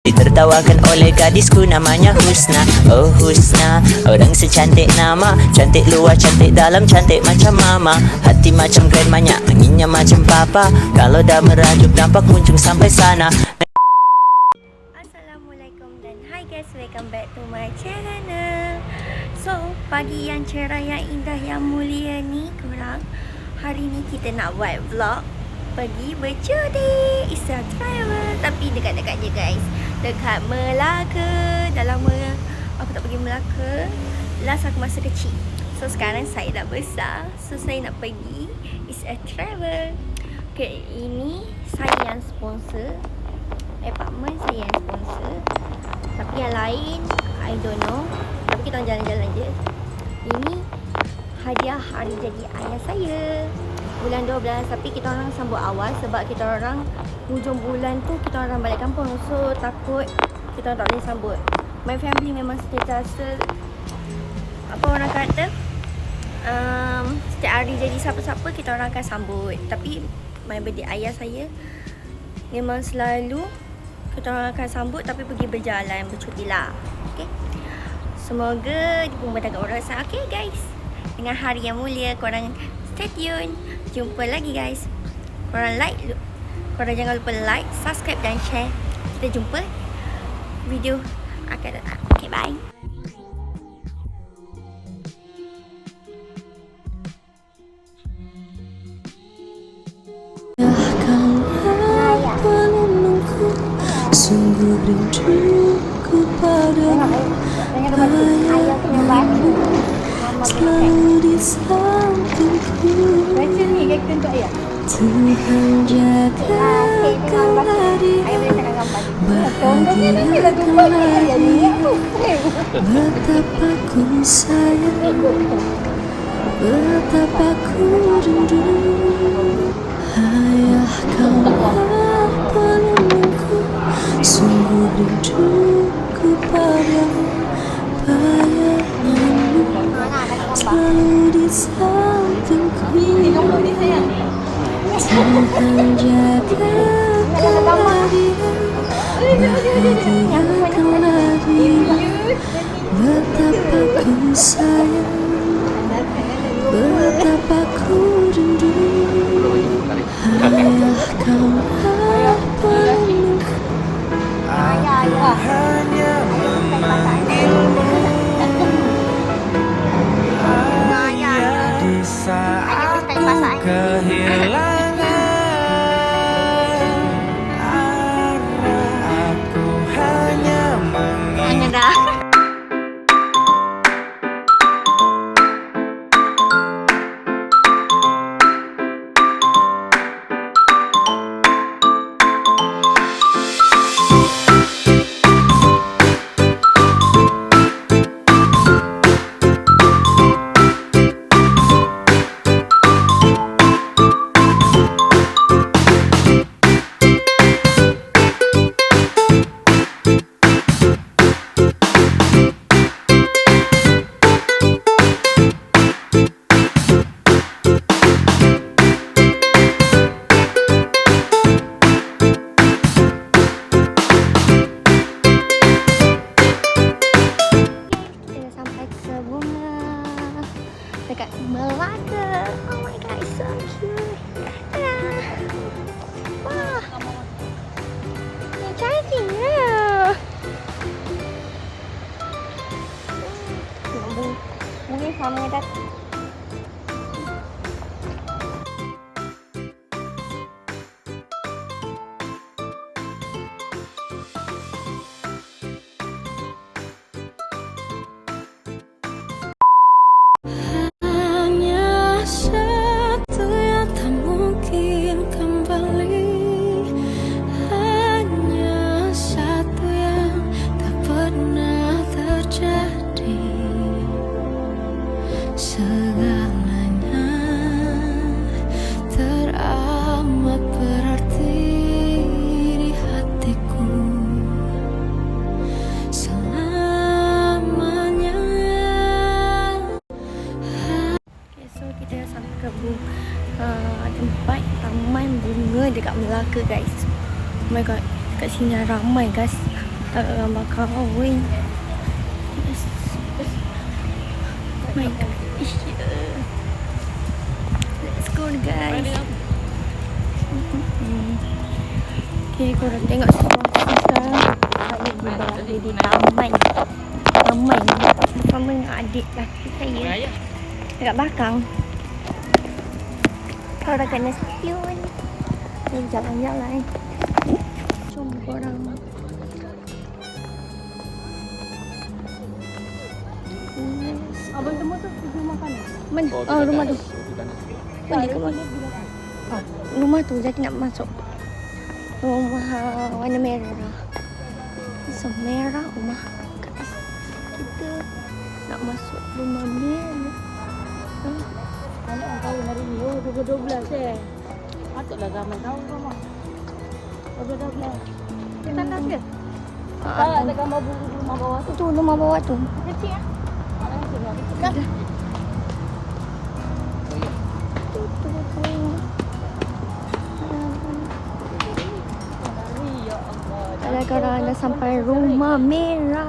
Ditertawakan oleh gadisku namanya Husna. Oh Husna, orang secantik nama. Cantik luar, cantik dalam, cantik macam mama. Hati macam grandmanya, anginnya macam papa. Kalau dah merajuk nampak muncung sampai sana. Assalamualaikum dan hi guys, welcome back to my channel. So, pagi yang cerah, yang indah, yang mulia ni korang, hari ni kita nak buat vlog pergi bercudi. It's a travel, tapi dekat-dekat je guys, dekat Melaka. Dah lama aku tak pergi Melaka, last aku masa kecil. So sekarang saya dah besar, so saya nak pergi. It's a travel. Okay, ini saya yang sponsor, apartment saya yang sponsor, tapi yang lain I don't know. Tapi kita orang jalan-jalan je. Ini hadiah hari jadi ayah saya bulan 12, tapi kita orang sambut awal sebab kita orang hujung bulan tu kita orang balik kampung, so takut kita orang tak boleh sambut. My family memang sentiasa, apa orang kata, setiap hari jadi siapa-siapa kita orang akan sambut. Tapi my birthday ayah saya memang selalu kita orang akan sambut, tapi pergi berjalan, bercuti lah. Okay, semoga dipermudahkan urusan. Okay guys, dengan hari yang mulia, korang stay tune. Jumpa lagi guys. Korang jangan lupa like, subscribe dan share. Kita jumpa video akan datang. Okay, bye. Sungguh rinduku padamu, ayahmu selalu di sampingku. Tuhan jagakanlah dia, bahagiakanlah dia. Betapa ku sayang, betapa ku rindu. Ayah, kaulah pelindungku, sungguh rinduku padamu. Bayanganmu selalu di sampingku. Tuhan jagakanlah dia, bahagiakanlah dia. Betapa ku sayang, betapa ku rindu. Ayah, kaulah pelindungku. Aku hanya memanggilmu hanya di saat ku kehilangan arah. Aku hanya mengingat. Dekat Melaka. Oh my god, it's so cute. Wah, yang cantiknya. Mungkin sama dah. Segalanya teramat berarti di hatiku selamanya. Okay, so kita sampai ke tempat taman bunga dekat Melaka guys. Oh my god, kat sini ramai guys. Gambar kahwin. Yes. Oh my god. Let's go guys. Okay, korang tengok situasi sekarang. Saya berada di taman. Taman bersama dengan adik lelaki saya. Dekat belakang. Korang kena spion. Kita jalan-jalan. Jom korang. Abang temu tu rumah mana? Mana? Oh, rumah tu. Mana ke mana? Oh, rumah tu jadi nak masuk. Rumah warna merah. So merah rumah. Kita nak masuk rumah merah. Mana orang tahu hari ni? Oh, 12 Patutlah ramai tahu rumah. 12. Kita tak ke? Tak, ada gambar rumah bawah tu. Tu rumah bawah tu. Kecil ah. Mana kecil ah? Kadang-kadang dah sampai rumah merah.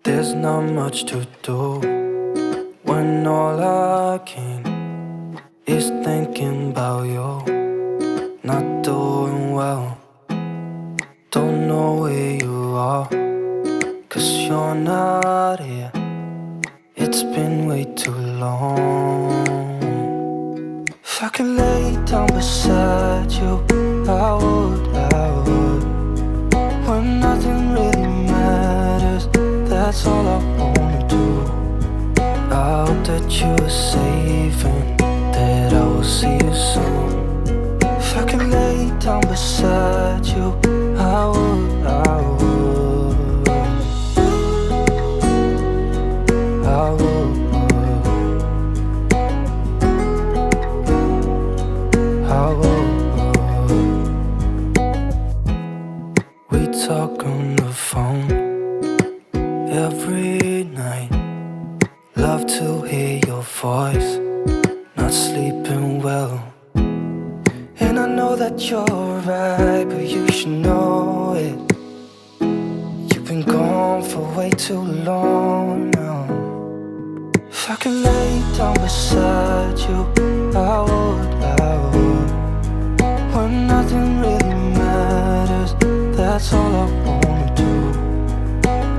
There's not much to do when all I can is thinking about you. Not doing well, don't know where you are, 'cause you're not here. It's been way too long. If I could lay down beside you, I would. When nothing really matters, that's all I wanna do. I hope that you are safe and that I will see you soon. If I could lay down beside you, I would. I would. I would. We talk on the phone every night. Love to hear your voice. Not sleeping well, and I know that you're right, but you should know it. You've been gone for way too long now. If I I could lay down beside you, I would. When nothing really matters, that's all I wanna do.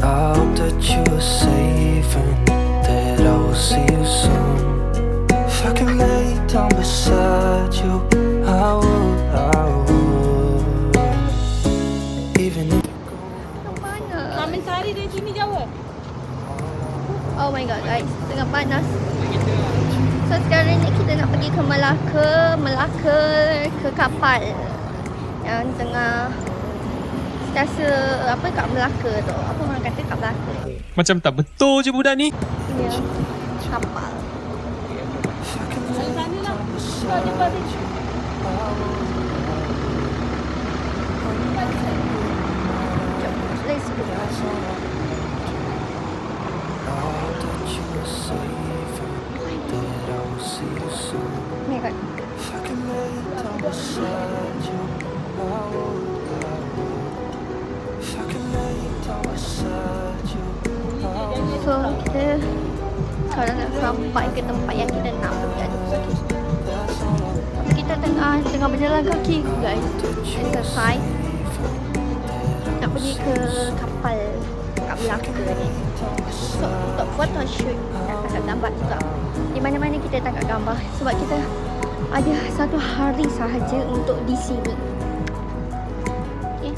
I hope that you are safe and that I will see you soon. If I could lay down beside you, I would. Even if Mana? Kami cari dari sini jauh. Oh my god guys, tengah panas. So sekarang ni kita nak pergi ke Melaka ke kapal yang tengah rasa apa kat Melaka tu. Apa orang kata kat Melaka? Macam tak betul je budak ni. Ya, kapal. Dari sana lah. Kau jumpa di. Jom, let's go. Oh my god. So kita sekarang nak sampai ke tempat yang kita nak pergi. Kita tengah berjalan kaki guys. Exercise. Nak pergi ke kapal kat Melaka ni. So untuk photoshoot nak tangkap gambar juga. Di mana-mana kita tangkap gambar sebab kita ada satu hari sahaja untuk di sini. Okay.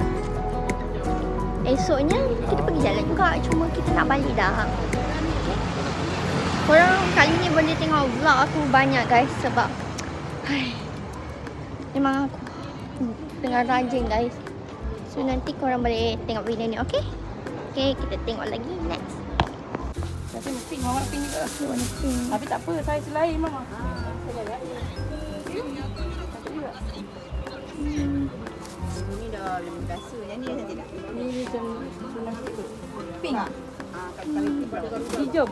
Esoknya kita pergi jalan juga, cuma kita nak balik dah. Okay. Korang kali ni boleh tengok vlog aku banyak guys sebab memang aku tengah rajin guys. So nanti korang boleh tengok video ni, okay? Okay, kita tengok lagi next. Saya mesti mama pink juga. Warna pink. Tapi tak apa, saya selain mama. Ni dah lebih biasa. Yang ni cantik tak? Ni macam sunang pink. Kalau pink Hijau.